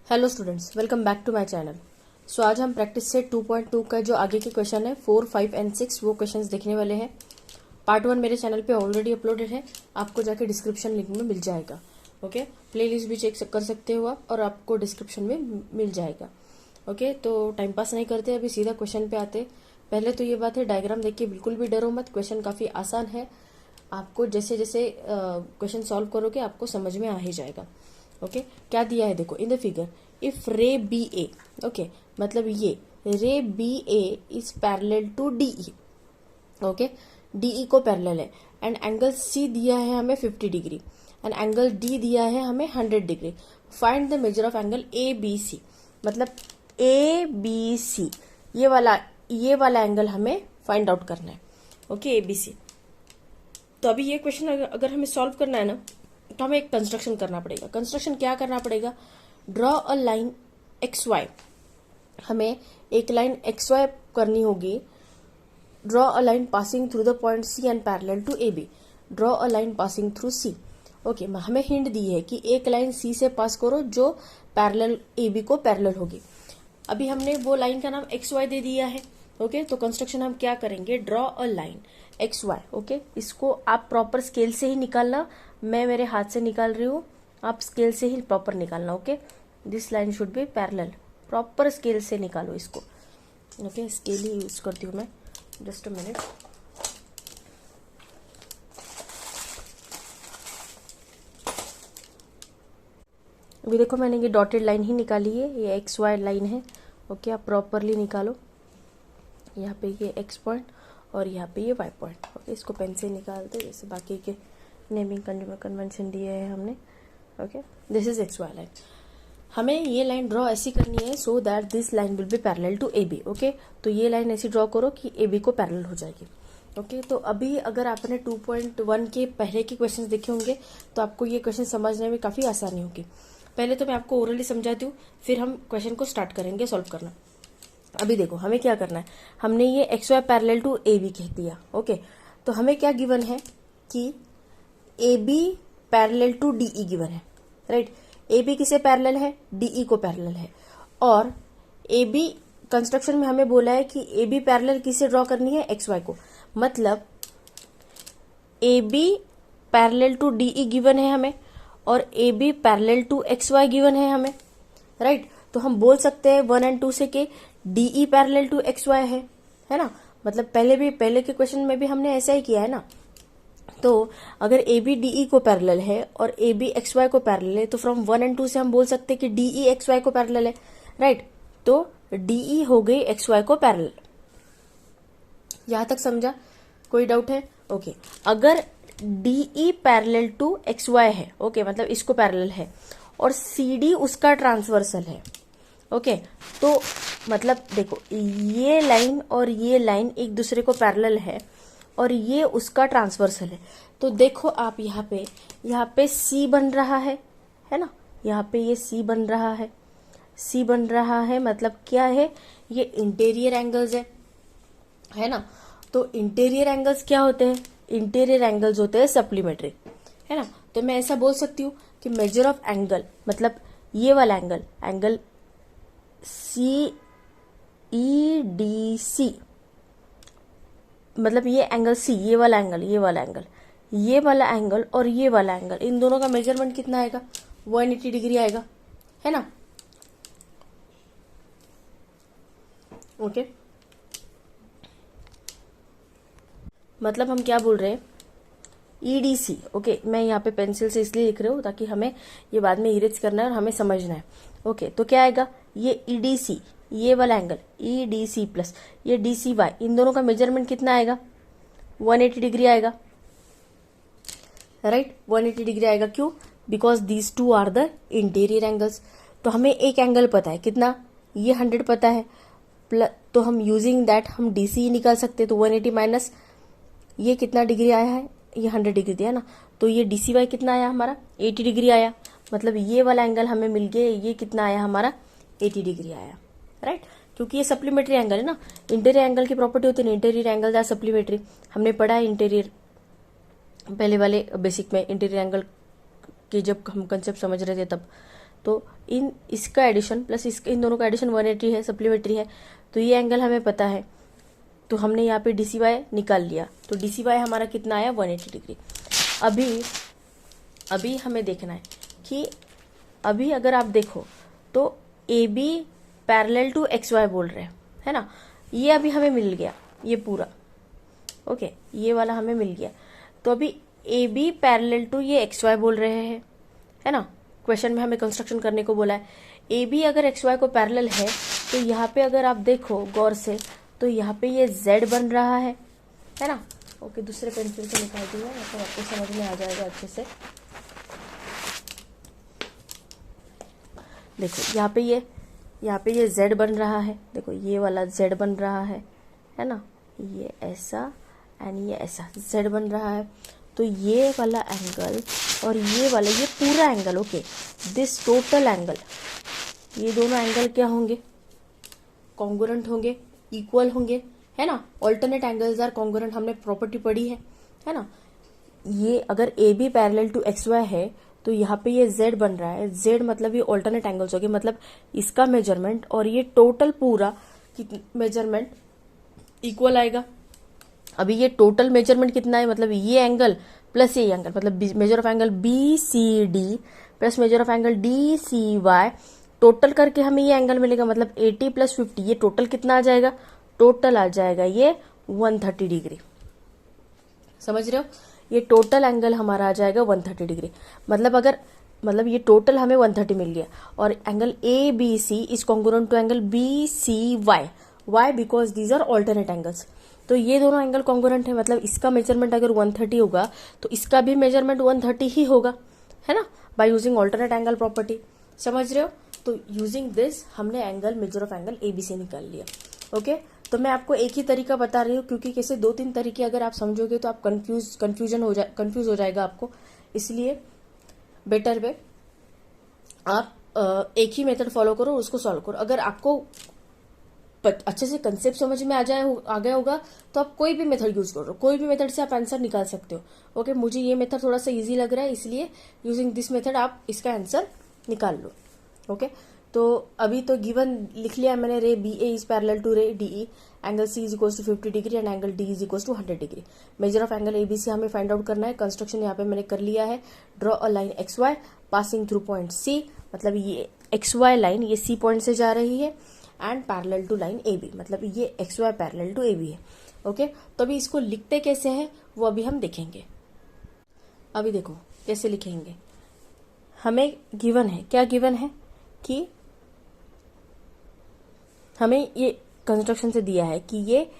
Hello students, welcome back to my channel. So आज हम practice set 2.2 का जो आगे के क्वेश्चन है 4, 5 एंड 6 वो क्वेश्चंस देखने वाले हैं। पार्ट 1 मेरे चैनल पे ऑलरेडी अपलोडेड है, आपको जाके डिस्क्रिप्शन लिंक में मिल जाएगा। ओके, प्लेलिस्ट भी चेक कर सकते हो आप और आपको डिस्क्रिप्शन में मिल जाएगा। ओके, तो टाइम पास नहीं करते, अभी सीधा क्वेश्चन पे आते। पहले तो ये बात है, डायग्राम देख के बिल्कुल भी डरो मत, क्वेश्चन काफी आसान है। आपको जैसे जैसे क्वेश्चन सॉल्व करोगे आपको समझ में आ ही जाएगा। ओके, क्या दिया है देखो in the figure, if ray B A, okay मतलब ये ray B A is parallel to D E. Okay, D E को पैरेलल है एंड एंगल सी दिया है हमें 50 डिग्री एंड एंगल डी दिया है हमें 100 degree. Find the measure of angle A B C, मतलब ए बी सी ये वाला एंगल हमें फाइंड आउट करना है। Okay, A B C. तो अभी ये क्वेश्चन अगर हमें सॉल्व करना है ना, तो हमें एक कंस्ट्रक्शन करना पड़ेगा। कंस्ट्रक्शन क्या करना पड़ेगा, draw a line X Y, हमें एक लाइन एक्स वाई करनी होगी। Draw a line passing through the point C and parallel to A B, draw a line passing through C. Okay, हमें हिंट दी है कि एक लाइन सी से पास करो जो पैरेलल ए बी को पैरेलल होगी। अभी हमने वो लाइन का नाम एक्स वाई दे दिया है। ओके, तो कंस्ट्रक्शन हम क्या करेंगे, draw a line X Y. Okay, इसको आप प्रॉपर स्केल से ही निकालना, मैं मेरे हाथ से निकाल रही हूँ, आप स्केल से ही प्रॉपर निकालना। Okay, this line should be parallel, proper scale से निकालो इसको। ओके, स्केल ही यूज करती हूँ मैं, जस्ट अ मिनट। अभी देखो मैंने ये डॉटेड लाइन ही निकाली है, ये एक्स वाई लाइन है। ओके, आप प्रॉपरली निकालो। यहाँ पे ये एक्स पॉइंट और यहाँ पे ये वाई पॉइंट। ओके, इसको पेन से निकालते जैसे बाकी के नेमिंग कन्वेंशन दिए है हमने। Okay, this is X Y line. हमें ये लाइन ड्रॉ ऐसी करनी है so that this line will be parallel to A B. Okay, तो ये लाइन ऐसी ड्रॉ करो कि ए बी को पैरेलल हो जाएगी। ओके, तो अभी अगर आपने 2.1 के पहले के क्वेश्चन देखे होंगे तो आपको ये क्वेश्चन समझने में काफी आसानी होगी। पहले तो मैं आपको ओरली समझाती हूँ, फिर हम क्वेश्चन को स्टार्ट करेंगे सॉल्व करना। अभी देखो हमें क्या करना है, हमने ये X Y parallel to A B कह दिया। ओके, तो हमें क्या गिवन है कि A B parallel to D E given है, राइट। ए बी किसे पैरेलल है, डीई को पैरेलल है। और ए बी कंस्ट्रक्शन में हमें बोला है कि ए बी पैरेलल किसे ड्रॉ करनी है, एक्स वाई को। मतलब A B parallel to D E given है हमें और A B parallel to X Y given है हमें, राइट। तो हम बोल सकते हैं 1 और 2 से कि D E parallel to X Y है ना। मतलब पहले के क्वेश्चन में भी हमने ऐसा ही किया है ना। तो अगर ए बी डीई को पैरेलल है और ए बी एक्स वाई को पैरेलल है तो फ्रॉम 1 और 2 से हम बोल सकते हैं कि डीई एक्स वाई को पैरेलल है, राइट। तो डीई हो गई एक्स वाई को पैरेलल। यहां तक समझा, कोई डाउट है? ओके, अगर D E parallel to X Y है, ओके मतलब इसको पैरेलल है और सी डी उसका ट्रांसवर्सल है। ओके, तो मतलब देखो ये लाइन और ये लाइन एक दूसरे को पैरेलल है और ये उसका ट्रांसवर्सल है। तो देखो आप यहाँ पे सी बन रहा है ना, यहाँ पे ये सी बन रहा है, मतलब क्या है, ये इंटीरियर एंगल्स है ना। तो इंटीरियर एंगल्स क्या होते हैं, इंटीरियर एंगल्स होते हैं सप्लीमेट्री, है ना। तो मैं ऐसा बोल सकती हूँ कि मेजर ऑफ एंगल, मतलब ये वाला angle C E D C, मतलब ये एंगल सी, ये वाला एंगल और ये वाला एंगल, इन दोनों का मेजरमेंट कितना आएगा, 180 डिग्री आएगा, है ना। ओके, मतलब हम क्या बोल रहे हैं, ईडीसी। ओके, मैं यहाँ पे पेंसिल से इसलिए लिख रही हूँ ताकि हमें ये बाद में इरेज करना है और हमें समझना है। ओके, तो क्या आएगा, ये ईडीसी, ये वाला एंगल ईडीसी प्लस ये डीसी वाई, इन दोनों का मेजरमेंट कितना आएगा, 180 डिग्री आएगा, राइट। 180 डिग्री आएगा, क्यों, because these two are the interior angles. तो हमें एक एंगल पता है कितना, ये 100 पता है, प्लस तो हम यूजिंग दैट हम डीसी निकाल सकते हैं। तो 180 माइनस ये कितना डिग्री आया है, ये 100 डिग्री दिया ना, तो ये डीसी वाई कितना आया हमारा, 80 डिग्री आया। मतलब ये वाला एंगल हमें मिल गया, ये कितना आया हमारा, 80 डिग्री आया, राइट। क्योंकि ये सप्लीमेट्री एंगल है ना, इंटीरियर एंगल की प्रॉपर्टी होती है इंटीरियर एंगल आर सप्लीमेट्री। हमने पढ़ा है इंटीरियर पहले वाले बेसिक में, इंटीरियर एंगल की जब हम कंसेप्ट समझ रहे थे तब। तो इसका एडिशन प्लस इन दोनों का एडिशन 180 है, सप्लीमेंट्री है, तो ये एंगल हमें पता है, तो हमने यहाँ पे DCY निकाल लिया, तो DCY हमारा कितना आया 180 डिग्री। अभी हमें देखना है कि अभी अगर आप देखो तो AB पैरेलल टू XY बोल रहे हैं, है ना, ये अभी हमें मिल गया, ये पूरा ओके, ये वाला हमें मिल गया। तो अभी AB पैरेलल टू ये XY बोल रहे हैं, है ना, क्वेश्चन में हमें कंस्ट्रक्शन करने को बोला है। AB अगर XY को पैरेलल है तो यहाँ पे अगर आप देखो गौर से तो यहाँ पे ये Z बन रहा है ना। ओके, दूसरे पेंसिल से निकाल दिया, मतलब आपको समझ में आ जाएगा अच्छे से। देखो यहाँ पे ये Z बन रहा है, देखो ये वाला Z बन रहा है ना, ये ऐसा एंड ये ऐसा Z बन रहा है। तो ये वाला एंगल और ये वाला, ये पूरा angle, okay, this total angle, ये दोनों एंगल क्या होंगे, कॉन्ग्रुएंट होंगे, इक्वल होंगे, है ना। ऑल्टरनेट एंगल्स आर कॉन्ग्रुएंट, हमने प्रॉपर्टी पढ़ी है ना। ये अगर AB पैरेलल टू XY है तो यहाँ पे ये Z बन रहा है, Z मतलब ये ऑल्टरनेट एंगल्स हो गए, मतलब इसका मेजरमेंट और ये टोटल पूरा मेजरमेंट इक्वल आएगा। अभी ये टोटल मेजरमेंट कितना है, मतलब ये एंगल प्लस ये एंगल, मतलब measure of angle BCD plus measure of angle DCY, total करके हमें ये एंगल मिलेगा, मतलब 80 प्लस 50, ये टोटल कितना आ जाएगा, टोटल आ जाएगा ये 130 डिग्री। समझ रहे हो, ये टोटल एंगल हमारा आ जाएगा 130 डिग्री। मतलब ये टोटल हमें 130 मिल गया। और angle ABC is congruent to angle BCY, why because these are alternate angles. तो ये दोनों एंगल कॉन्ग्रुएंट है, मतलब इसका मेजरमेंट अगर 130 होगा तो इसका भी मेजरमेंट 130 ही होगा, है ना, by using alternate angle property. समझ रहे हो, तो यूजिंग दिस हमने angle measure of angle ABC निकाल लिया। ओके, तो मैं आपको एक ही तरीका बता रही हूँ, क्योंकि कैसे 2-3 तरीके अगर आप समझोगे तो आप कंफ्यूज हो जाएगा आपको, इसलिए बेटर वे आप एक ही मेथड फॉलो करो और उसको सॉल्व करो। अगर आपको अच्छे से कंसेप्ट समझ में आ गया होगा तो आप कोई भी मेथड यूज करो, कोई भी मेथड से आप आंसर निकाल सकते हो। ओके, मुझे ये मेथड थोड़ा सा इजी लग रहा है, इसलिए यूजिंग दिस मेथड आप इसका आंसर निकाल लो। ओके, तो अभी तो गिवन लिख लिया मैंने, ray BA is parallel to ray DE, angle C is equal to 50 degree and angle D is equal to 100 degree. Measure of angle ABC हमें फाइंड आउट करना है। कंस्ट्रक्शन यहाँ पे मैंने कर लिया है। Draw a line XY passing through point C, मतलब ये XY लाइन ये C पॉइंट से जा रही है and parallel to line AB, मतलब ये XY पैरेलल टू AB है। ओके, तो अभी इसको लिखते कैसे हैं वो अभी हम देखेंगे। अभी देखो कैसे लिखेंगे, हमें गिवन है, क्या गिवन है कि हमें ये कंस्ट्रक्शन से दिया है कि ये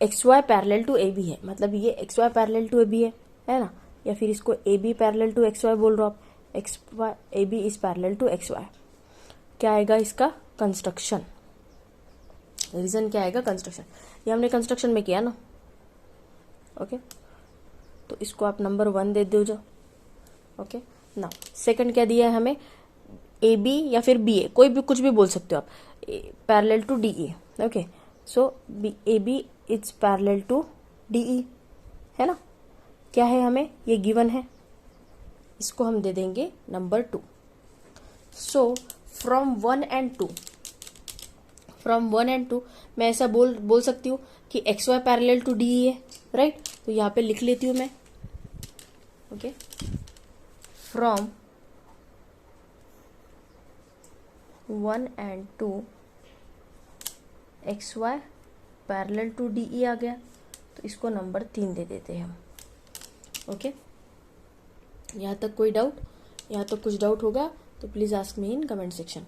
XY पैरेलल टू AB है, मतलब ये XY पैरेलल टू AB है ना, या फिर इसको AB पैरेलल टू XY बोल रहे हो आप, XY AB is parallel to XY। क्या आएगा इसका कंस्ट्रक्शन, रीजन क्या आएगा कंस्ट्रक्शन, ये हमने कंस्ट्रक्शन में किया ना। ओके, तो इसको आप नंबर 1 दे दो जो। ओके, नाउ सेकंड क्या दिया है हमें, AB या फिर BA, कोई भी कुछ भी बोल सकते हो आप, parallel to DE। Okay, so AB is parallel to DE, है ना। क्या है हमें ये गिवन है, इसको हम दे देंगे नंबर 2। सो फ्रॉम 1 एंड 2 मैं ऐसा बोल सकती हूँ कि XY पैरेलल टू DE है, राइट। तो यहाँ पे लिख लेती हूँ मैं। Okay, from 1 and 2 XY parallel to DE आ गया, तो इसको नंबर 3 दे देते हैं हम। ओके, यहाँ तक कोई डाउट, यहाँ तक कुछ डाउट होगा तो please ask me in comment section.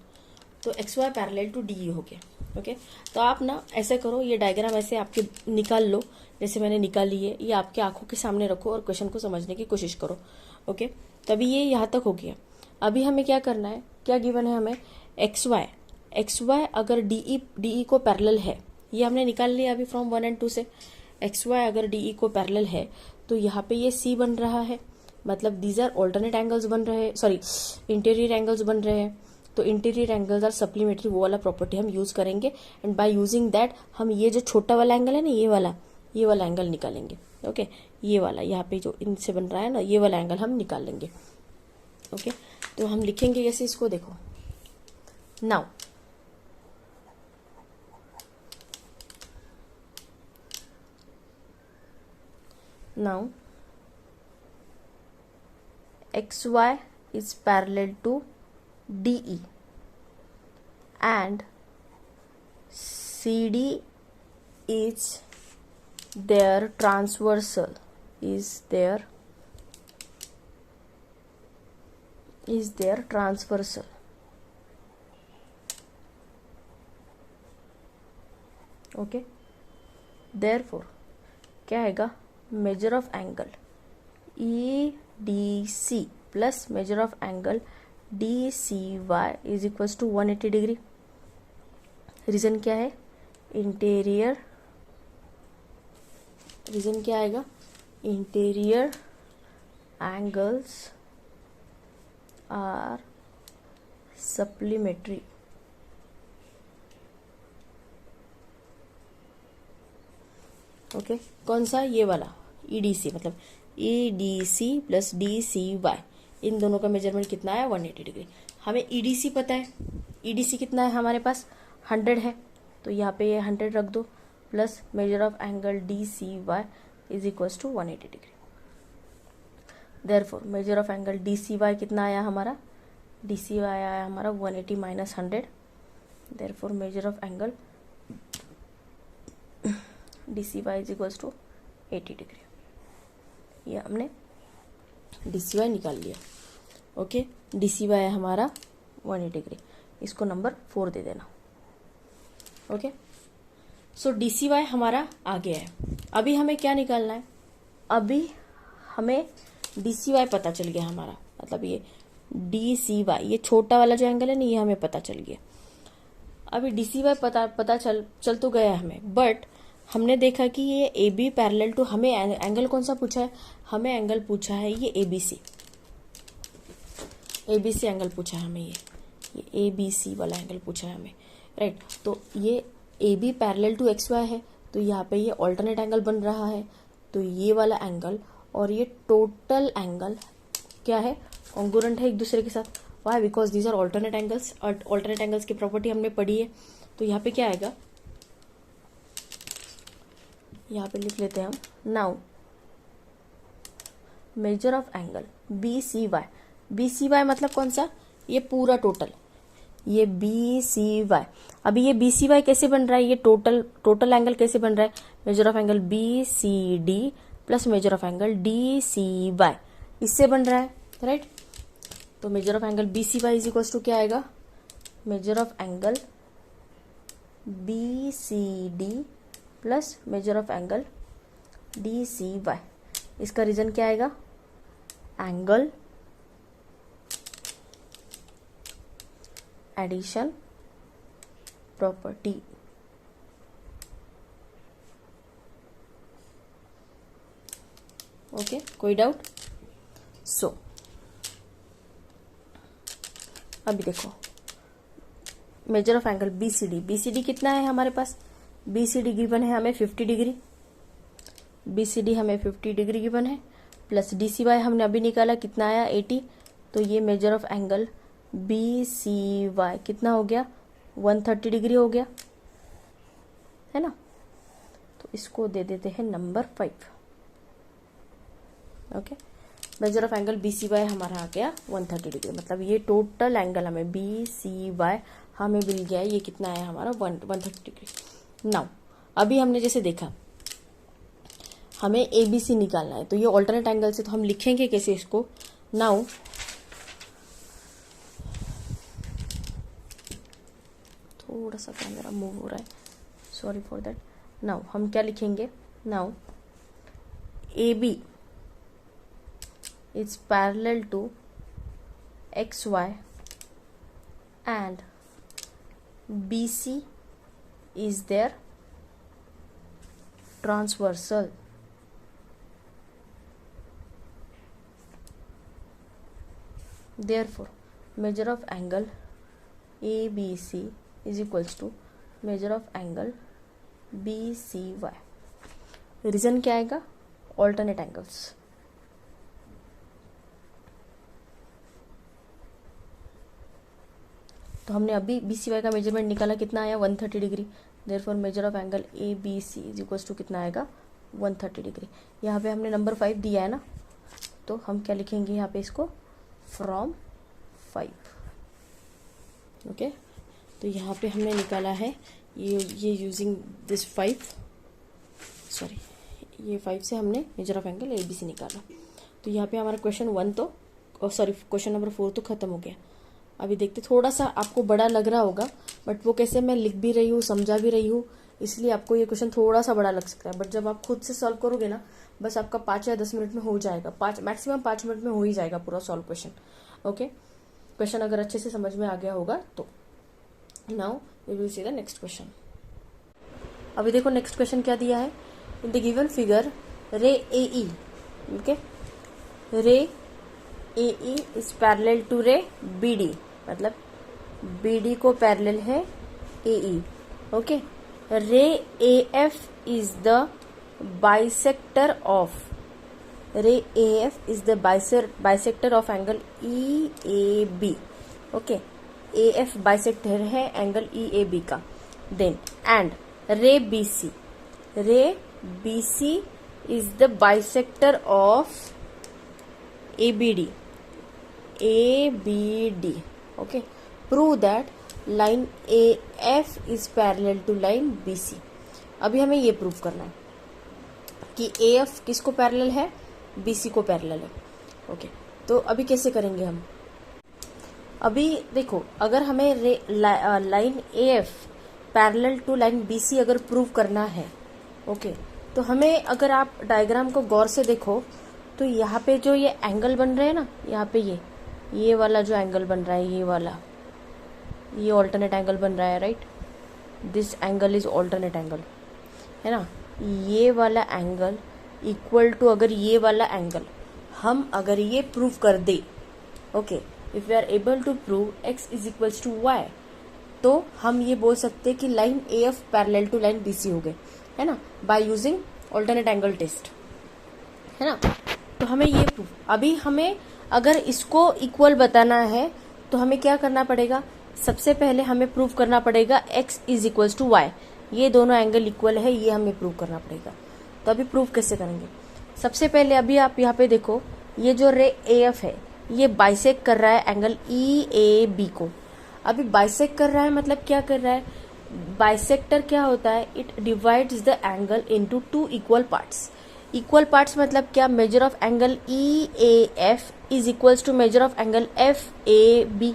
तो XY पैरेलल टू DE हो गया। ओके, तो आप ना ऐसे करो, ये डायग्राम ऐसे आपके निकाल लो जैसे मैंने निकाली है, ये आपके आंखों के सामने रखो और क्वेश्चन को समझने की कोशिश करो। ओके, तभी ये यहाँ तक हो गया। अभी हमें क्या करना है, क्या गिवन है हमें, XY अगर DE को पैरेलल है, ये हमने निकाल लिया अभी फ्रॉम 1 एंड 2 से। XY अगर DE को पैरेलल है तो यहाँ पे ये C बन रहा है, मतलब दीज आर ऑल्टरनेट एंगल्स बन रहे हैं, सॉरी इंटीरियर एंगल्स बन रहे हैं। तो इंटीरियर एंगल्स आर सप्लीमेंट्री, वो वाला प्रॉपर्टी हम यूज करेंगे एंड बाय यूजिंग दैट हम ये जो छोटा वाला एंगल है ना, ये वाला एंगल निकालेंगे। ओके, ये वाला यहाँ पे जो इनसे बन रहा है ना, ये वाला एंगल हम निकाल लेंगे। ओके, तो हम लिखेंगे कैसे इसको, देखो now XY is parallel to DE and CD is their transversal, is their transversal. Okay, therefore क्या आएगा, measure of angle EDC plus measure of angle DCY is equals to 180 degree. Reason क्या है, इंटीरियर, रीजन क्या आएगा, interior angles are supplementary. Okay, कौन सा, ये वाला EDC, मतलब EDC प्लस DCY, इन दोनों का मेजरमेंट कितना है, 180 डिग्री. हमें EDC पता है, EDC कितना है हमारे पास, 100 है, तो यहाँ पे ये 100 रख दो, plus measure of angle DCY is equals to 180 degree. Therefore measure of angle DCY कितना आया हमारा, DCY आया हमारा 180 minus 100. Therefore measure of angle DCY is equals to 80 degree. ये हमने DCY निकाल लिया. ओके, DCY है हमारा 180 डिग्री, इसको नंबर 4 दे देना. ओके, सो DCY हमारा आ गया है. अभी हमें क्या निकालना है, अभी हमें DCY पता चल गया हमारा, मतलब ये DCY, ये छोटा वाला जो एंगल है ना, ये हमें पता चल गया. अभी DCY पता चल तो गया हमें, बट हमने देखा कि ये AB पैरेलल टू, हमें एंगल कौन सा पूछा है, हमें एंगल पूछा है ये ABC एंगल पूछा है हमें, ये ABC वाला एंगल पूछा है हमें, राइट. तो ये AB पैरेलल टू XY है, तो यहाँ पे ये ऑल्टरनेट एंगल बन रहा है. तो ये वाला एंगल और ये टोटल एंगल क्या है, कॉन्ग्रुएंट है एक दूसरे के साथ. Why, because these are alternate angles, और ऑल्टरनेट एंगल्स की प्रॉपर्टी हमने पढ़ी है. तो यहाँ पे क्या आएगा, यहाँ पे लिख लेते हैं हम. Now major of angle BCY मतलब कौन सा, ये पूरा टोटल, ये BCY. अभी ये BCY कैसे बन रहा है, ये टोटल एंगल कैसे बन रहा है, measure of angle BCD plus measure of angle DCY, इससे बन रहा है, राइट. तो measure of angle BCY is equals to क्या आएगा, measure of angle BCD plus measure of angle DCY. इसका रीजन क्या आएगा, एंगल एडिशन प्रॉपर्टी. ओके, कोई डाउट. सो अभी देखो, मेजर ऑफ एंगल BCD कितना है हमारे पास, BCD गिवन है हमें 50 डिग्री, BCD हमें 50 डिग्री गिवन है, प्लस DCY हमने अभी निकाला कितना आया, 80. तो ये मेजर ऑफ एंगल BCY कितना हो गया, 130 डिग्री हो गया, है ना. तो इसको दे देते हैं number 5. Okay, major of angle BCY हमारा आ गया 130 डिग्री, मतलब ये टोटल एंगल हमें BCY हमें मिल गया, ये कितना है हमारा 130 डिग्री. नाउ अभी हमने जैसे देखा हमें ABC निकालना है, तो ये ऑल्टरनेट एंगल से, तो हम लिखेंगे कैसे इसको. नाउ थोड़ा सा कैमरा मूव हो रहा है, सॉरी फॉर दैट. नाउ हम क्या लिखेंगे, now AB is parallel to XY and BC is their transversal. Therefore, measure of angle ABC is equals to measure of angle BCY. Reason क्या आएगा, ऑल्टरनेट एंगल्स. तो हमने अभी BCY का measurement निकाला, कितना आया 130 degree. Therefore measure of angle ABC is equals to कितना आएगा 130 डिग्री। यहाँ पे हमने नंबर 5 दिया है ना, तो हम क्या लिखेंगे यहाँ पे इसको फ्रॉम 5। ओके, तो यहाँ पे हमने निकाला है ये यूजिंग दिस 5, सॉरी ये 5 से हमने मेजर ऑफ एंगल ABC निकाला। तो यहाँ पे हमारा क्वेश्चन 1 तो सॉरी क्वेश्चन नंबर 4 तो खत्म हो गया। अभी देखते, थोड़ा सा आपको बड़ा लग रहा होगा, बट वो कैसे मैं लिख भी रही हूँ, समझा भी रही हूँ, इसलिए आपको ये क्वेश्चन थोड़ा सा बड़ा लग सकता है। बट जब आप खुद से सॉल्व करोगे ना, बस आपका 5 या 10 मिनट में हो जाएगा, मैक्सिमम 5 मिनट में हो ही जाएगा पूरा सॉल्व क्वेश्चन। ओके, क्वेश्चन अगर अच्छे से समझ में आ गया होगा तो। Now we will see the next question. अभी देखो नेक्स्ट क्वेश्चन क्या दिया है। In the given figure ray AE, okay, ray AE is parallel to ray BD, मतलब BD को पैरेलल है AE। Okay, ray AF is the bisector of, ray AF is the bisector of angle EAB। Okay, AF bisector है angle EAB का। Then and ray BC is the bisector of ABD। Okay, prove that line AF is parallel to line BC। अभी हमें ये prove करना है कि AF किसको parallel है, BC को पैरेलल है। ओके, तो अभी कैसे करेंगे हम। अभी देखो, अगर हमें line AF parallel to line BC अगर प्रूव करना है, ओके, तो हमें, अगर आप डायग्राम को गौर से देखो तो यहाँ पे जो ये एंगल बन रहे हैं ना, यहाँ पे ये वाला जो एंगल बन रहा है, ये वाला, ये ऑल्टरनेट एंगल बन रहा है, right. This angle is alternate angle, है ना। ये वाला एंगल इक्वल टू, अगर ये वाला एंगल हम अगर ये प्रूव कर दे, okay, if we are able to prove x is equals to y, तो हम ये बोल सकते हैं कि line AF parallel to line BC हो गए, है ना, by using alternate angle test, है ना। तो हमें ये प्रूफ, अभी हमें अगर इसको इक्वल बताना है तो हमें क्या करना पड़ेगा, सबसे पहले हमें प्रूव करना पड़ेगा x is equals to y, ये दोनों एंगल इक्वल है, ये हमें प्रूव करना पड़ेगा। तो अभी प्रूव कैसे करेंगे, सबसे पहले अभी आप यहाँ पे देखो, ये जो रे AF है ये बाइसेक्ट कर रहा है एंगल EAB को। अभी बाइसेक्ट कर रहा है मतलब क्या कर रहा है, बाइसेक्टर क्या होता है, it divides the angle into 2 equal parts. Equal parts मतलब क्या, measure of angle EAF is equals to measure of angle FAB,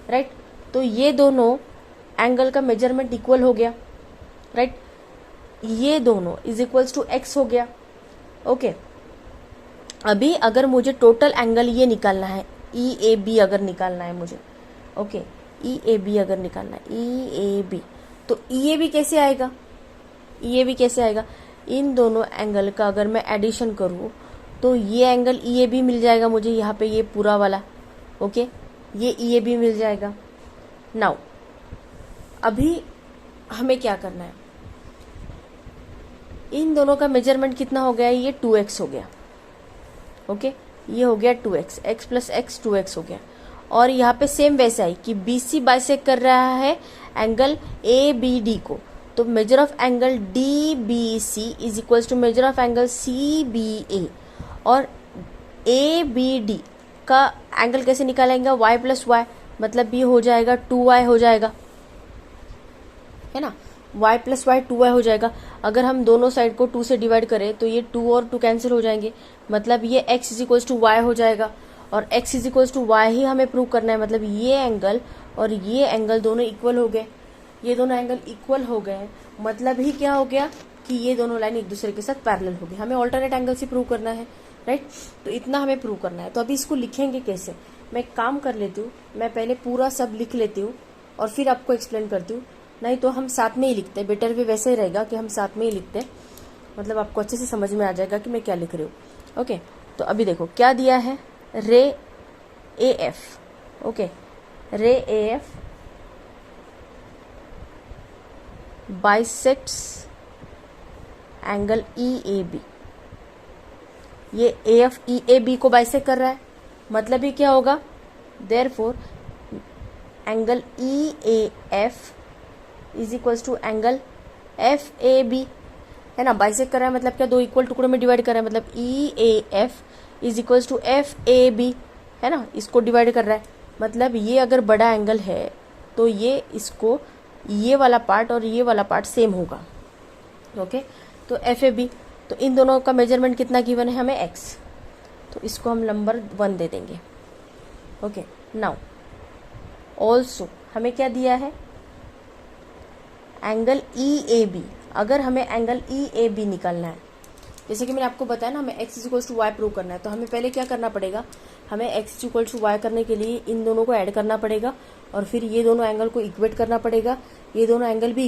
right. तो ये दोनों एंगल का मेजरमेंट इक्वल हो गया, राइट। ये दोनों इज इक्वल्स टू x हो गया। ओके, अभी अगर मुझे टोटल एंगल ये निकालना है, EAB अगर निकालना है मुझे, ओके, EAB अगर निकालना है, EAB, तो EAB कैसे आएगा, EAB कैसे आएगा, इन दोनों एंगल का अगर मैं एडिशन करूँ तो ये एंगल EAB मिल जाएगा मुझे, यहाँ पे ये पूरा वाला, ओके, ये EAB मिल जाएगा। नाउ अभी हमें क्या करना है, इन दोनों का मेजरमेंट कितना हो गया, ये 2x हो गया, ओके, ये हो गया 2x, x plus x 2x हो गया। और यहाँ पे सेम वैसे आई कि BC बाइसेक्ट कर रहा है एंगल ABD को, तो measure of angle DBC is equals to measure of angle CBA। और ABD का एंगल कैसे निकालेंगे, y प्लस y, मतलब ये हो जाएगा 2y हो जाएगा, है ना, y प्लस y 2y हो जाएगा। अगर हम दोनों साइड को 2 से डिवाइड करें तो ये 2 और 2 कैंसिल हो जाएंगे, मतलब ये x is equals to y हो जाएगा। और x is equals to y ही हमें प्रूव करना है, मतलब ये एंगल और ये एंगल दोनों इक्वल हो गए, ये दोनों एंगल इक्वल हो गए, मतलब ही क्या हो गया कि ये दोनों लाइन एक दूसरे के साथ पैरेलल हो गई। हमें ऑल्टरनेट एंगल से प्रूव करना है, राइट। तो इतना हमें प्रूव करना है। तो अभी इसको लिखेंगे कैसे, मैं एक काम कर लेती हूँ, मैं पहले पूरा सब लिख लेती हूँ और फिर आपको एक्सप्लेन करती हूँ, नहीं तो हम साथ में ही लिखते हैं, बेटर वे वैसे ही रहेगा कि हम साथ में ही लिखते हैं, मतलब आपको अच्छे से समझ में आ जाएगा कि मैं क्या लिख रही हूँ। ओके, तो अभी देखो क्या दिया है, ray AF, okay, ray AF bisects angle EAB, ये AF EAB को बाइसेक्ट कर रहा है, मतलब ये क्या होगा, therefore angle E A F is equals to angle F A B, है ना। बाइसेक्ट कर रहा है मतलब क्या, दो इक्वल टुकड़ों में डिवाइड कर रहा है, मतलब E A F is equals to F A B, है ना। इसको डिवाइड कर रहा है, मतलब ये अगर बड़ा एंगल है तो ये इसको ये वाला पार्ट और ये वाला पार्ट सेम होगा। ओके, तो एफ ए बी, तो इन दोनों का मेजरमेंट कितना गिवन है हमें, एक्स, तो इसको हम नंबर 1 दे देंगे। ओके, नाउ ऑल्सो हमें क्या दिया है, एंगल ई ए बी। अगर हमें एंगल ई ए बी निकालना है, जैसे कि मैंने आपको बताया ना, हमें x equals to Y prove करना है, तो हमें पहले क्या करना पड़ेगा, हमें x इक्वल्स टू वाई करने के लिए इन दोनों को ऐड करना पड़ेगा और फिर ये दोनों एंगल को इक्वेट करना पड़ेगा। ये दोनों एंगल भी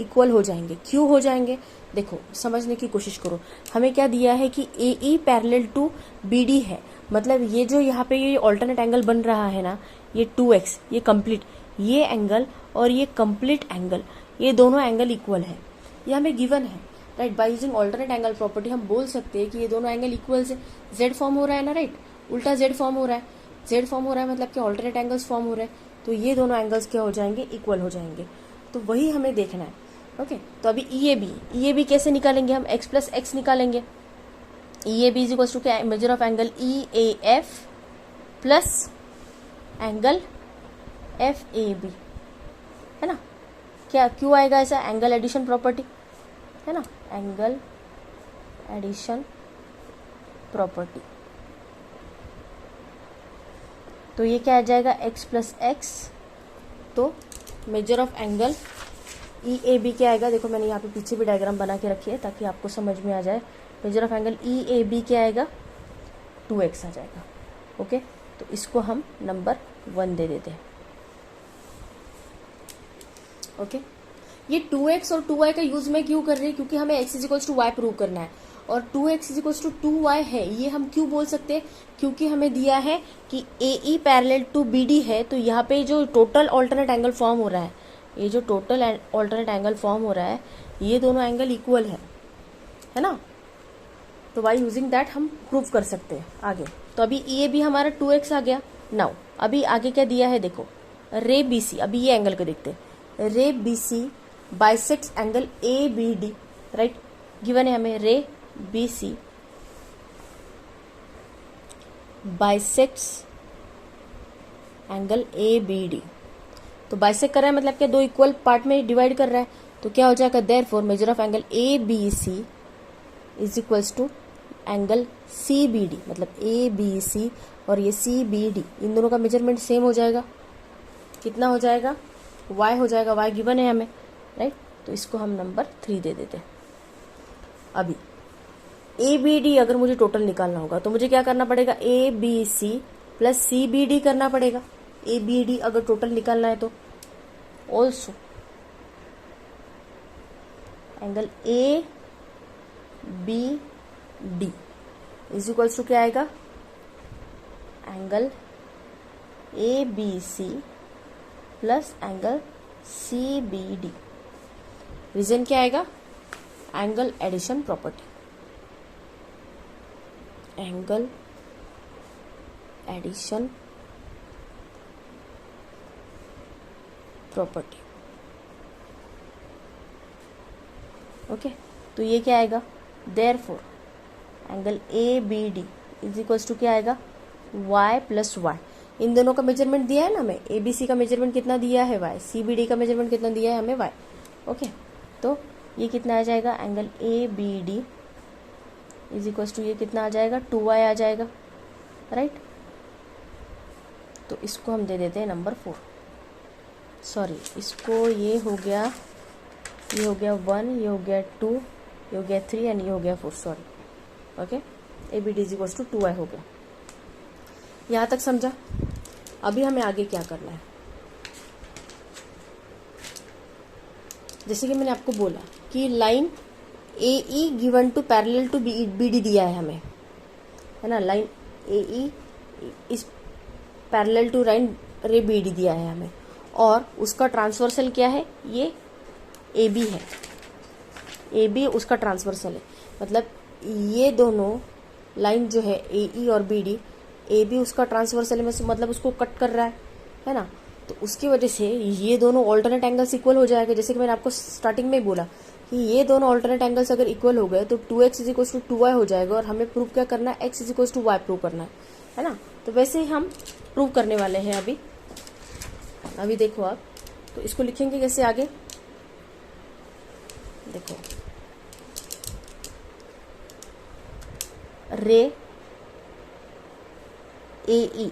इक्वल हो जाएंगे। क्यों हो जाएंगे, देखो समझने की कोशिश करो। हमें क्या दिया है कि A E parallel to B D है, मतलब ये जो यहाँ पे ये ऑल्टरनेट एंगल बन रहा है ना, ये 2x, ये कंप्लीट, ये एंगल और ये कंप्लीट एंगल, ये दोनों एंगल इक्वल है, ये हमें गिवन है, right. Bye using alternate angle property हम बोल सकते हैं कि ये दोनों एंगल इक्वल से जेड फॉर्म हो रहा है ना, राइट। उल्टा जेड फॉर्म हो रहा है, जेड फॉर्म हो रहा है मतलब कि ऑल्टरनेट एंगल्स फॉर्म हो रहे हैं, तो ये दोनों एंगल्स क्या हो जाएंगे, इक्वल हो जाएंगे। तो वही हमें देखना है। ओके, तो अभी ई ए बी कैसे निकालेंगे हम, एक्स प्लस एक्स निकालेंगे। E A B is equal to क्या, measure of angle E A F plus angle F A B, है ना। क्या क्यों आएगा ऐसा, एंगल एडिशन प्रॉपर्टी, है ना, एंगल एडिशन प्रॉपर्टी। तो ये क्या आ जाएगा, x प्लस एक्स, तो measure of angle E A B क्या आएगा, देखो मैंने यहाँ पे पीछे भी डायग्राम बना के रखी है ताकि आपको समझ में आ जाए। Measure of angle E A B क्या आएगा, 2x आ जाएगा। ओके, तो इसको हम नंबर 1 दे देते हैं। ओके, ये 2x और 2y का यूज मैं क्यों कर रही हूँ, क्योंकि हमें x is equals to Y prove करना है और 2x is equals to 2y है। ये हम क्यों बोल सकते हैं, क्योंकि हमें दिया है कि A E parallel to B D है, तो यहाँ पे जो टोटल ऑल्टरनेट एंगल फॉर्म हो रहा है, ये जो टोटल ऑल्टरनेट एंगल फॉर्म हो रहा है, ये दोनों एंगल इक्वल है ना। तो बाय यूजिंग दैट हम प्रूव कर सकते हैं आगे। तो अभी ये भी हमारा 2x आ गया। नाउ अभी आगे क्या दिया है, देखो रे बी सी, अभी ये एंगल को देखते हैं। Ray B C bisects angle A B D, right, given है हमें। Ray B C bisects angle A B D, तो बाइसेक्ट कर रहा है मतलब क्या, दो इक्वल पार्ट में डिवाइड कर रहा है, तो क्या हो जाएगा, therefore measure of angle A B C is equals to angle C B D, मतलब ए बी सी और ये सी बी डी, इन दोनों का मेजरमेंट सेम हो जाएगा। कितना हो जाएगा, y हो जाएगा, y गिवन है हमें, राइट। तो इसको हम नंबर 3 दे देते हैं। अभी ए बी डी अगर मुझे टोटल निकालना होगा तो मुझे क्या करना पड़ेगा, A B C plus C B D करना पड़ेगा। ए बी डी अगर टोटल निकालना है तो also angle A B D is equals to क्या आएगा, angle A B C plus angle C B D. Reason क्या आएगा, angle addition property, angle addition property. Okay, तो ये क्या आएगा, therefore angle A B D is equals to क्या आएगा, y प्लस वाई। इन दोनों का मेजरमेंट दिया है ना हमें, ए बी सी का मेजरमेंट कितना दिया है y, सी बी डी का मेजरमेंट कितना दिया है हमें y। ओके, तो ये कितना आ जाएगा, angle A B D is equals to ये कितना आ जाएगा, 2y आ जाएगा, राइट। तो इसको हम दे देते हैं नंबर 4, सॉरी इसको ये हो गया 1, ये हो गया 2, ये हो गया 3 एंड ये हो गया 4, sorry. Okay, A B D is equals to 2y हो गया। यहाँ तक समझा। अभी हमें आगे क्या करना है, जैसे कि मैंने आपको बोला कि line A E given to parallel to B D दिया है हमें, है ना। Line A E is parallel to line ray B D दिया है हमें, और उसका ट्रांसवर्सल क्या है, ये ए बी है, ए बी उसका ट्रांसवर्सल है, मतलब ये दोनों लाइन जो है ए ई और बी डी, ए बी उसका ट्रांसवर्सल है, मतलब उसको कट कर रहा है ना। तो उसकी वजह से ये दोनों ऑल्टरनेट एंगल्स इक्वल हो जाएगा। जैसे कि मैंने आपको स्टार्टिंग में ही बोला कि ये दोनों ऑल्टरनेट एंगल्स अगर इक्वल हो गए तो 2x is equal to 2y हो जाएगा, और हमें प्रूव क्या करना है, x is equal to y prove करना है ना। तो वैसे ही हम प्रूव करने वाले हैं अभी देखो आप, तो इसको लिखेंगे कैसे आगे, देखो रे AE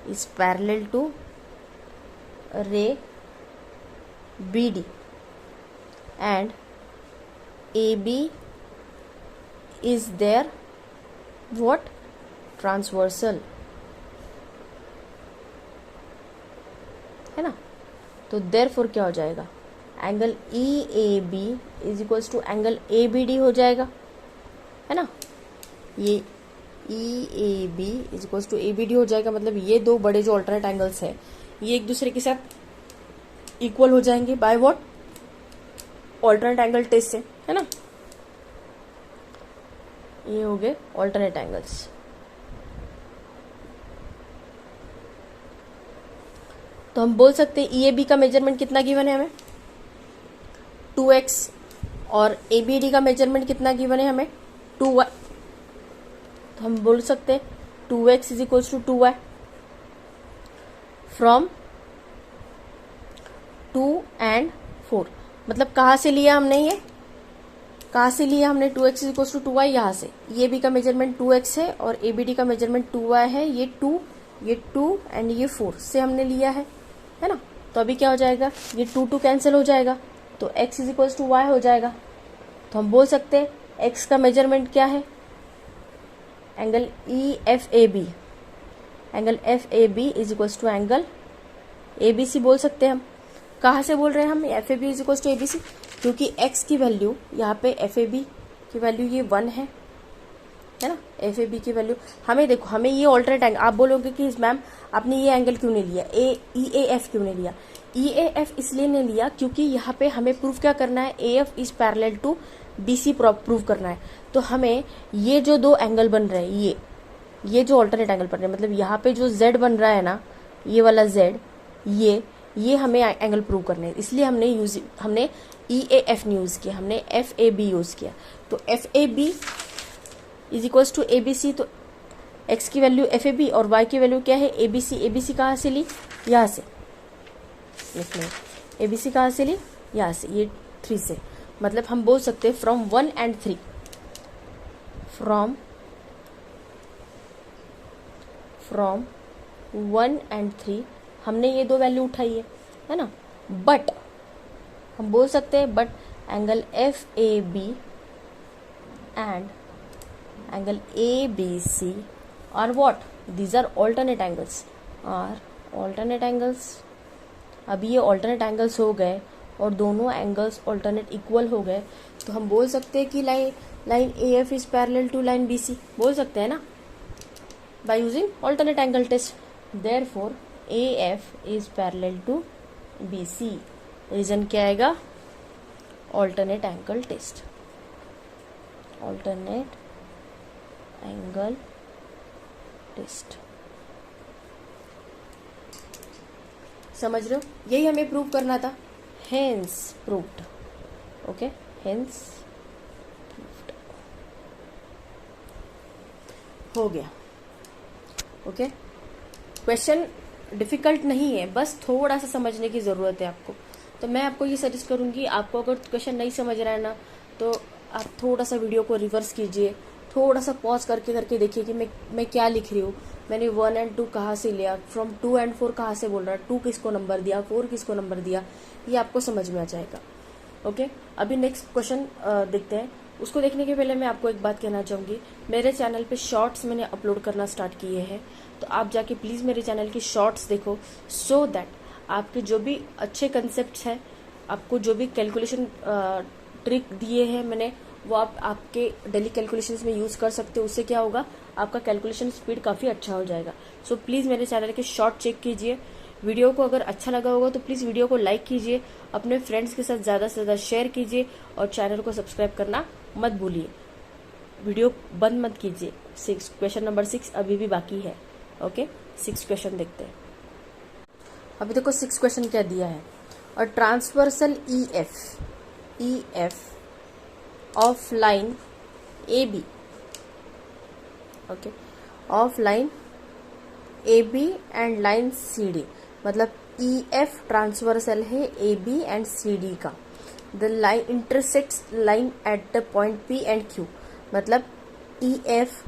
is parallel to ray BD and AB is their what, transversal, है ना। तो therefore क्या हो जाएगा, angle EAB is equals to angle ABD हो जाएगा, है ना। ये EAB is equals to ABD हो जाएगा, मतलब ये दो बड़े जो ऑल्टरनेट एंगल्स है ये एक दूसरे के साथ इक्वल हो जाएंगे by what, alternate angle test से, है ना। ये हो गए ऑल्टरनेट एंगल्स। तो हम बोल सकते हैं EAB का मेजरमेंट कितना गिवन है हमें, 2x, और ABD का मेजरमेंट कितना गिवन है हमें, 2y। तो हम बोल सकते हैं 2x is equals to 2y from 2 and 4। मतलब कहाँ से लिया हमने, ये कहाँ से लिया हमने 2x is equals to 2y, यहाँ से। EAB का मेजरमेंट 2x है और ABD का मेजरमेंट 2y है, ये 2 एंड ये 4 से हमने लिया है ना। तो अभी क्या हो जाएगा, ये 2 कैंसिल हो जाएगा, तो x is equals to y हो जाएगा। तो हम बोल सकते हैं x का मेजरमेंट क्या है, angle EFAB, angle FAB is equals to angle ABC बोल सकते हैं हम। कहाँ से बोल रहे हैं हम FAB is equals to ABC, क्योंकि x की वैल्यू यहाँ पे FAB की वैल्यू ये 1 है ना। FAB की वैल्यू हमें, देखो हमें ये ऑल्टरनेट एंगल, आप बोलोगे कि मैम आपने ये एंगल क्यों नहीं लिया, EAF क्यों नहीं लिया। EAF इसलिए नहीं लिया क्योंकि यहाँ पे हमें प्रूफ क्या करना है, AF is parallel to BC proof करना है। तो हमें ये जो दो एंगल बन रहे हैं, ये जो ऑल्टरनेट एंगल बन रहे हैं, मतलब यहाँ पे जो Z बन रहा है ना, ये वाला Z, ये हमें एंगल प्रूव करने हैं। इसलिए हमने EAF नहीं यूज किया, हमने FAB यूज किया। तो FAB is equals to ABC, तो x की वैल्यू FAB और y की वैल्यू क्या है ABC। ABC कहाँ से ली, यहाँ से लिख लो, ABC कहाँ से ली, यहाँ से, ये 3 से। मतलब हम बोल सकते हैं फ्रॉम 1 and 3, फ्रॉम 1 and 3 हमने ये दो वैल्यू उठाई है ना। बट हम बोल सकते हैं but angle FAB and angle ABC are what, these are alternate angles. अभी ये ऑल्टरनेट एंगल्स हो गए और दोनों एंगल्स ऑल्टरनेट इक्वल हो गए, तो हम बोल सकते हैं कि line AF is parallel to line BC, बोल सकते हैं ना, by using alternate angle test. Therefore AF is parallel to BC। Reason क्या आएगा, alternate angle test, alternate angle test. समझ रहे हो, यही हमें प्रूव करना था, hence proved. Okay, hence proved हो गया। ओके, क्वेश्चन डिफिकल्ट नहीं है, बस थोड़ा सा समझने की जरूरत है आपको। तो मैं आपको ये सजेस्ट करूंगी, आपको अगर क्वेश्चन नहीं समझ रहा है ना, तो आप थोड़ा सा वीडियो को रिवर्स कीजिए, थोड़ा सा पॉज करके देखिए कि मैं क्या लिख रही हूँ, मैंने 1 and 2 कहाँ से लिया, फ्रॉम 2 and 4 कहाँ से बोल रहा है, 2 किसको नंबर दिया, 4 किसको नंबर दिया, ये आपको समझ में आ जाएगा। ओके, अभी नेक्स्ट क्वेश्चन देखते हैं। उसको देखने के पहले मैं आपको एक बात कहना चाहूँगी, मेरे चैनल पे शॉर्ट्स मैंने अपलोड करना स्टार्ट किए हैं, तो आप जाके प्लीज़ मेरे चैनल की शॉर्ट्स देखो, सो दैट आपके जो भी अच्छे कंसेप्ट हैं, आपको जो भी कैलकुलेशन ट्रिक दिए हैं मैंने, वो आप आपके डेली कैलकुलेशंस में यूज़ कर सकते हो। उससे क्या होगा, आपका कैलकुलेशन स्पीड काफ़ी अच्छा हो जाएगा। सो प्लीज़ मेरे चैनल के शॉर्ट चेक कीजिए। वीडियो को अगर अच्छा लगा होगा तो प्लीज़ वीडियो को लाइक कीजिए, अपने फ्रेंड्स के साथ ज़्यादा से ज़्यादा शेयर कीजिए और चैनल को सब्सक्राइब करना मत भूलिए। वीडियो बंद मत कीजिए। क्वेश्चन नंबर 6 अभी भी बाकी है। ओके, 6 क्वेश्चन देखते हैं। अभी देखो 6 क्वेश्चन क्या दिया है, और transversal E F of line A B, okay, of line A B and line C D, मतलब ई एफ ट्रांसवर्सल है A B and C D का। The line intersects line at the point P and Q, मतलब E F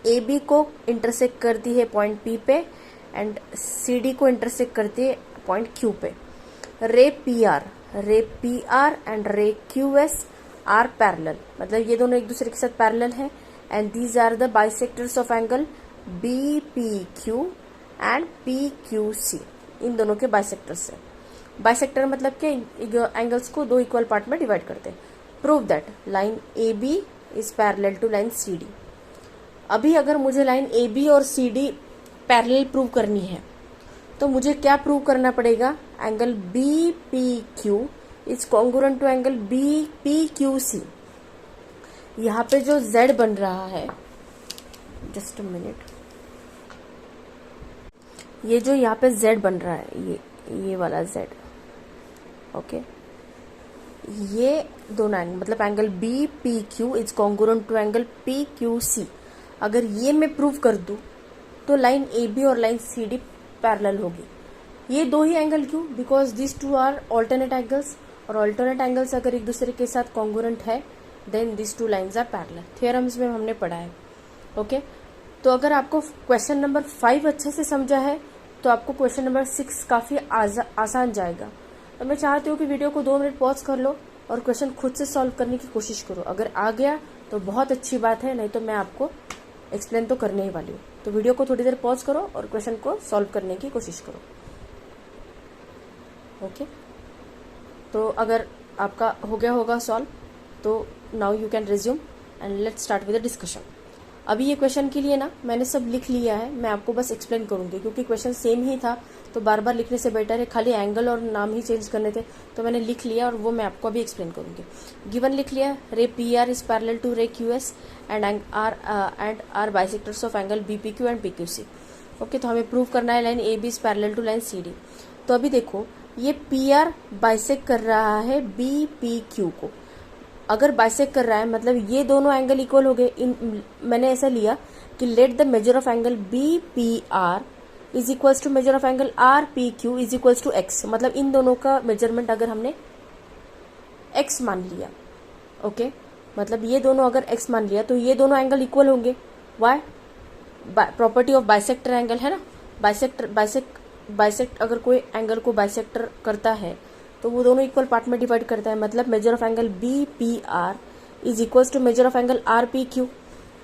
A B को intersect करती है point P पे and C D को intersect करती है पॉइंट क्यू पे। Ray P R and ray Q S R parallel, मतलब ये दोनों एक दूसरे के साथ पैरेलल है। And these are the bisectors of angle B P Q and P Q C, इन दोनों के बाइसेक्टर्स है। बाइसेक्टर मतलब के एंगल्स को दो इक्वल पार्ट में डिवाइड करते हैं। Prove that line A B is parallel to line C D. अभी अगर मुझे लाइन ए बी और सी डी पैरेलल प्रूव करनी है तो मुझे क्या प्रूव करना पड़ेगा, angle B P Q is congruent to angle B P Q C. यहाँ पे जो z बन रहा है, जस्ट अ मिनट, ये जो यहाँ पे z बन रहा है, ये वाला z, ओके, ये दोनों एंगल मतलब angle B P Q is congruent to angle P Q C. अगर ये मैं प्रूव कर दूं तो लाइन ए बी और लाइन सी डी पैरेलल होगी। ये दो ही एंगल क्यों, because this two are alternate angles, और ऑल्टरनेट एंगल्स अगर एक दूसरे के साथ कॉन्ग्रुएंट है then this two lines are parallel. Theorems में हमने पढ़ा है, ओके। तो अगर आपको क्वेश्चन नंबर 5 अच्छे से समझा है तो आपको क्वेश्चन नंबर 6 काफी आसान जाएगा। तो मैं चाहती हूँ कि वीडियो को 2 मिनट पॉज कर लो और क्वेश्चन खुद से सॉल्व करने की कोशिश करो। अगर आ गया तो बहुत अच्छी बात है, नहीं तो मैं आपको एक्सप्लेन तो करने ही वाली हूँ। तो वीडियो को थोड़ी देर पॉज करो और क्वेश्चन को सॉल्व करने की कोशिश करो, ओके। तो अगर आपका हो गया होगा सॉल्व तो now you can resume and let's start with the discussion. अभी ये क्वेश्चन के लिए ना मैंने सब लिख लिया है, मैं आपको बस एक्सप्लेन करूंगी क्योंकि क्वेश्चन सेम ही था तो बार बार लिखने से बेटर है, खाली एंगल और नाम ही चेंज करने थे तो मैंने लिख लिया और वो मैं आपको अभी एक्सप्लेन करूंगी। गिवन लिख लिया, ray P R is parallel to ray Q S and are bisectors of angle B P Q and P Q C, okay. तो हमें प्रूव करना है line A B is parallel to line C D. तो अभी देखो ये P R bisect कर रहा है बी पी क्यू को। अगर बाइसेक्ट कर रहा है मतलब ये दोनों एंगल इक्वल हो गए। मैंने ऐसा लिया कि let the measure of angle B P R is equals to measure of angle R P Q is equals to x, मतलब इन दोनों का मेजरमेंट अगर हमने एक्स मान लिया, ओके, मतलब ये दोनों अगर एक्स मान लिया तो ये दोनों एंगल इक्वल होंगे। Why, property of bisector angle है ना, बाइसेक्ट अगर कोई एंगल को बाइसेक्टर करता है तो वो दोनों इक्वल पार्ट में डिवाइड करता है, मतलब measure of angle B P R is equals to measure of angle R P Q.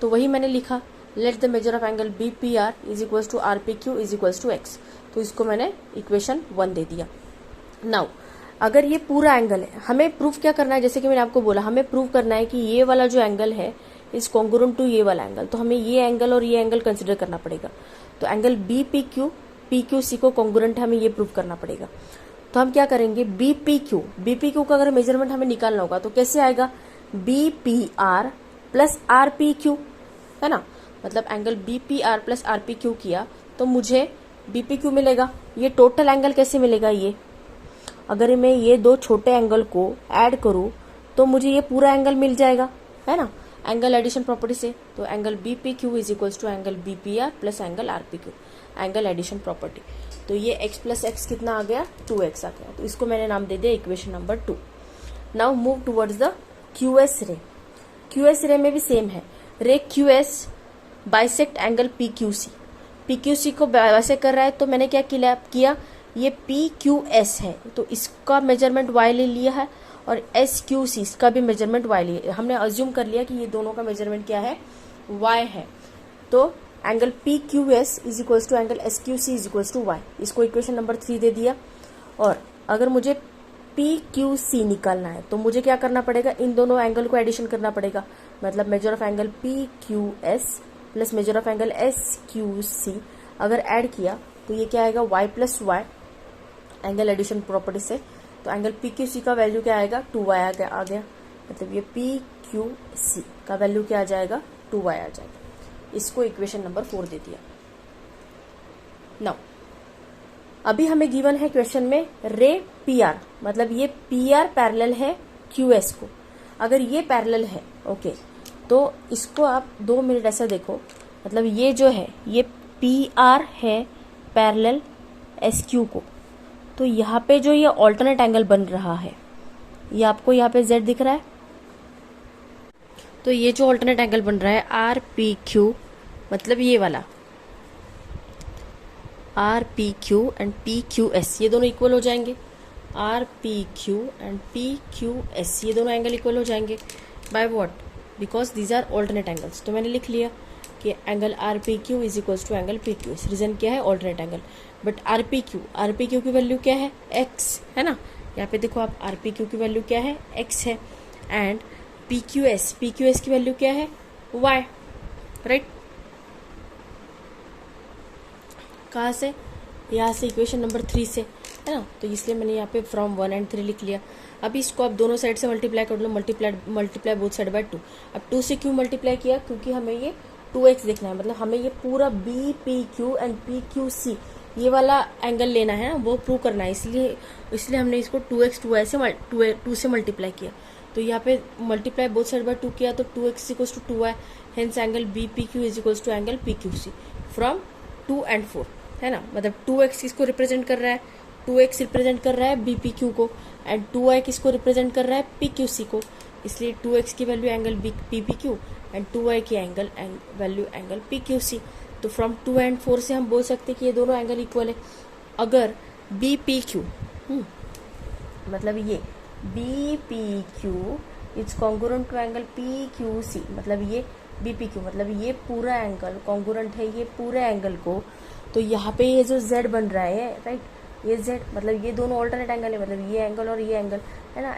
तो वही मैंने लिखा, let the measure of angle B P R is equals to R P Q is equals to x. तो इसको मैंने equation 1 दे दिया। Now अगर ये पूरा एंगल है, हमें प्रूफ क्या करना है, जैसे कि मैंने आपको बोला हमें प्रूव करना है कि ये वाला जो एंगल है इज कॉन्ग्रुएंट टू ये वाला एंगल। तो हमें ये एंगल और ये एंगल कंसिडर करना पड़ेगा। तो angle B P Q C को कॉन्ग्रुएंट है, हमें ये प्रूव करना पड़ेगा। तो हम क्या करेंगे, बी पी क्यू का अगर मेजरमेंट हमें निकालना होगा तो कैसे आएगा, B P R plus R P Q, है ना, मतलब angle B P R plus R P Q किया तो मुझे बी पी क्यू मिलेगा। ये टोटल एंगल कैसे मिलेगा, ये अगर मैं ये दो छोटे एंगल को ऐड करूं तो मुझे ये पूरा एंगल मिल जाएगा, है ना, एंगल एडिशन प्रॉपर्टी से। तो angle B P Q is equals to angle B P R plus angle R P Q, angle addition property. तो ये x प्लस एक्स कितना आ गया, 2x आ गया। तो इसको मैंने नाम दे दिया equation number 2। Now move towards the QS रे। QS रे में भी सेम है, रे QS बाइसेक्ट एंगल PQC को बाइसेक्ट कर रहा है। तो मैंने क्या किया, ये PQS है तो इसका मेजरमेंट y ले लिया है और SQC इसका भी मेजरमेंट y लिया। हमने अज्यूम कर लिया कि ये दोनों का मेजरमेंट क्या है, y है। तो angle PQS is equals to angle SQC is equals to y, इसको इक्वेशन नंबर 3 दे दिया। और अगर मुझे PQC निकालना है तो मुझे क्या करना पड़ेगा, इन दोनों एंगल को एडिशन करना पड़ेगा, मतलब measure of angle PQS plus measure of angle SQC अगर ऐड किया तो ये क्या आएगा, y plus y, angle addition property से। तो एंगल PQC का वैल्यू क्या आएगा, 2y आ गया, मतलब ये PQC का वैल्यू क्या आ जाएगा, 2y आ जाएगा। इसको इक्वेशन नंबर 4 दे दिया। नाउ अभी हमें गिवन है क्वेश्चन में रे पी आर, मतलब ये पी आर पैरेलल है क्यू एस को। अगर ये पैरेलल है ओके, तो इसको आप 2 मिनट ऐसा देखो, मतलब ये जो है ये पी आर है पैरेलल एस क्यू को, तो यहाँ पे जो ये ऑल्टरनेट एंगल बन रहा है, ये आपको यहाँ पे जेड दिख रहा है, तो ये जो ऑल्टरनेट एंगल बन रहा है आर पी क्यू, मतलब ये वाला R P Q and P Q S, ये दोनों इक्वल हो जाएंगे। R P Q and P Q S, ये दोनों एंगल इक्वल हो जाएंगे by what, because these are alternate angles. तो मैंने लिख लिया कि angle R P Q is equals to angle P Q S. Reason क्या है, alternate angle. But R P Q की वैल्यू क्या है, एक्स है ना, यहाँ पे देखो आप आर पी क्यू की वैल्यू क्या है, एक्स है, एंड पी क्यू एस की वैल्यू क्या है, वाई, राइट। कहाँ से, यहाँ से इक्वेशन नंबर 3 से, है ना, तो इसलिए मैंने यहाँ पे फ्रॉम 1 and 3 लिख लिया। अभी इसको आप दोनों साइड से मल्टीप्लाई कर लो, मल्टीप्लाई बोथ साइड बाय 2। अब 2 से क्यों मल्टीप्लाई किया, क्योंकि हमें ये 2x देखना है, मतलब हमें ये पूरा B P Q and P Q C ये वाला एंगल लेना है, वो प्रूव करना है, इसलिए हमने इसको 2x 2y से 2 से मल्टीप्लाई किया। तो यहाँ पे मल्टीप्लाई बोथ साइड बाय 2 किया, तो 2x equals to 2y, hence angle B P Q is equals to angle P Q C from 2 and 4, है ना। मतलब 2x किसको रिप्रेजेंट कर रहा है, 2x रिप्रेजेंट कर रहा है बी पी क्यू को, एंड 2y किसको रिप्रेजेंट कर रहा है पी क्यू सी को, इसलिए 2x की value angle P P Q and 2y की value angle P Q C. तो फ्रॉम 2 and 4 से हम बोल सकते हैं कि ये दोनों एंगल इक्वल है। अगर बी पी क्यू मतलब ये B P Q is congruent to angle P Q C, मतलब ये बी पी क्यू मतलब ये पूरा एंगल कॉन्ग्रुएंट है ये पूरे एंगल को, तो यहाँ पे ये जो z बन रहा है, राइट, ये z मतलब ये दोनों ऑल्टरनेट एंगल है, मतलब ये एंगल और ये एंगल, है ना,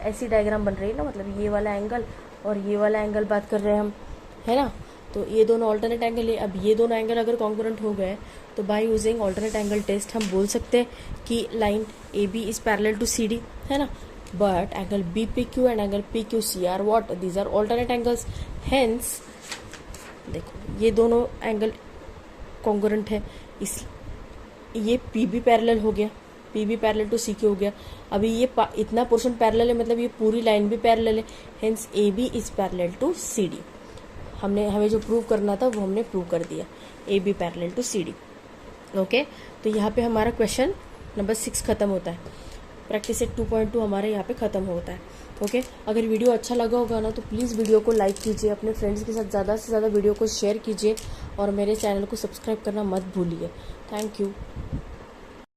ऐसी डायग्राम बन रही है ना, मतलब ये वाला एंगल और ये वाला एंगल बात कर रहे हैं हम, है ना। तो ये दोनों ऑल्टरनेट एंगल है। अब ये दोनों एंगल अगर कॉन्ग्रुएंट हो गए तो by using alternate angle test हम बोल सकते हैं कि line A B is parallel to C D, है ना। But angle B P Q and angle P Q C are what, these are alternate angles, hence देखो ये दोनों एंगल कॉन्ग्रुएंट है, इस ये पी बी पैरेलल हो गया, P B parallel to C Q हो गया। अभी ये इतना पोर्शन पैरेलल है, मतलब ये पूरी लाइन भी पैरेलल है, hence A B is parallel to C D. हमें जो प्रूव करना था वो हमने प्रूव कर दिया, A B parallel to C D. Okay, तो यहाँ पे हमारा क्वेश्चन नंबर 6 खत्म होता है। प्रैक्टिस सेट 2.2 हमारे यहाँ पे खत्म होता है। ओके, अगर वीडियो अच्छा लगा होगा ना तो प्लीज़ वीडियो को लाइक कीजिए, अपने फ्रेंड्स के साथ ज़्यादा से ज़्यादा वीडियो को शेयर कीजिए और मेरे चैनल को सब्सक्राइब करना मत भूलिए। Thank you.